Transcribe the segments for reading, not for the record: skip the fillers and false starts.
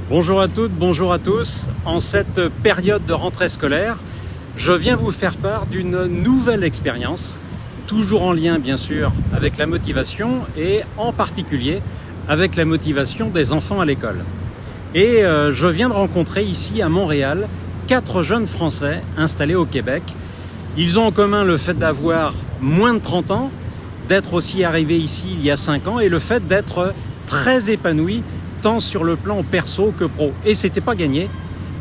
Bonjour à toutes, bonjour à tous. En cette période de rentrée scolaire, je viens vous faire part d'une nouvelle expérience, toujours en lien bien sûr avec la motivation et en particulier avec la motivation des enfants à l'école. Et je viens de rencontrer ici à Montréal 4 jeunes Français installés au Québec. Ils ont en commun le fait d'avoir moins de 30 ans, d'être aussi arrivés ici il y a 5 ans et le fait d'être très épanouis tant sur le plan perso que pro. Et c'était pas gagné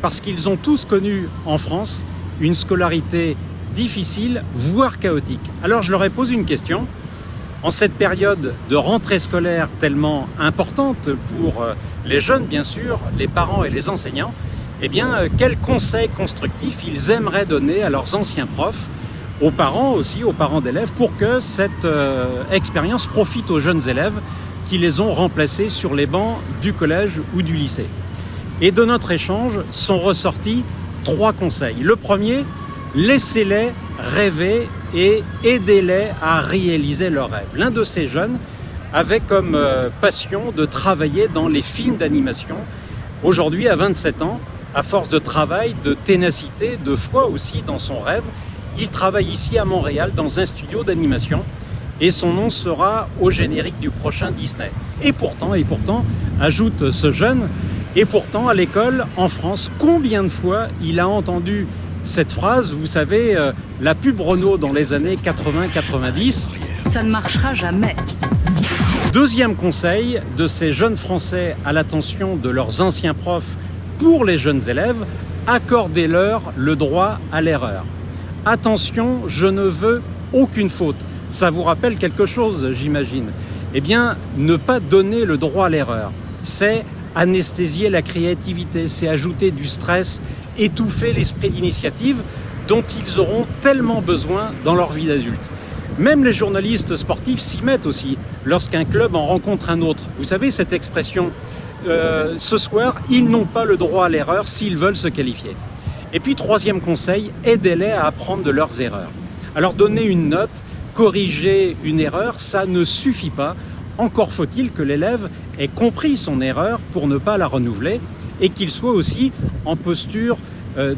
parce qu'ils ont tous connu en France une scolarité difficile, voire chaotique. Alors je leur ai posé une question. En cette période de rentrée scolaire tellement importante pour les jeunes bien sûr, les parents et les enseignants, eh bien quels conseils constructifs ils aimeraient donner à leurs anciens profs, aux parents aussi, aux parents d'élèves, pour que cette expérience profite aux jeunes élèves qui les ont remplacés sur les bancs du collège ou du lycée. Et de notre échange sont ressortis 3 conseils. Le premier, laissez-les rêver et aidez-les à réaliser leurs rêves. L'un de ces jeunes avait comme passion de travailler dans les films d'animation. Aujourd'hui, à 27 ans, à force de travail, de ténacité, de foi aussi dans son rêve, il travaille ici à Montréal dans un studio d'animation et son nom sera au générique du prochain Disney. Et pourtant, ajoute ce jeune, et pourtant à l'école, en France, combien de fois il a entendu cette phrase, vous savez, la pub Renault dans les années 80-90. Ça ne marchera jamais. Deuxième conseil de ces jeunes Français à l'attention de leurs anciens profs pour les jeunes élèves, accordez-leur le droit à l'erreur. Attention, je ne veux aucune faute. Ça vous rappelle quelque chose, j'imagine. Eh bien, ne pas donner le droit à l'erreur, c'est anesthésier la créativité, c'est ajouter du stress, étouffer l'esprit d'initiative dont ils auront tellement besoin dans leur vie d'adulte. Même les journalistes sportifs s'y mettent aussi, lorsqu'un club en rencontre un autre. Vous savez cette expression, ce soir, ils n'ont pas le droit à l'erreur s'ils veulent se qualifier. Et puis, troisième conseil, aidez-les à apprendre de leurs erreurs. Alors, donner une note, corriger une erreur, ça ne suffit pas. Encore faut-il que l'élève ait compris son erreur pour ne pas la renouveler et qu'il soit aussi en posture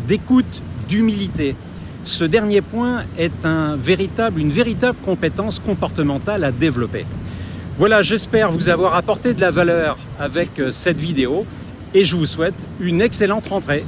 d'écoute, d'humilité. Ce dernier point est une véritable compétence comportementale à développer. Voilà, j'espère vous avoir apporté de la valeur avec cette vidéo et je vous souhaite une excellente rentrée.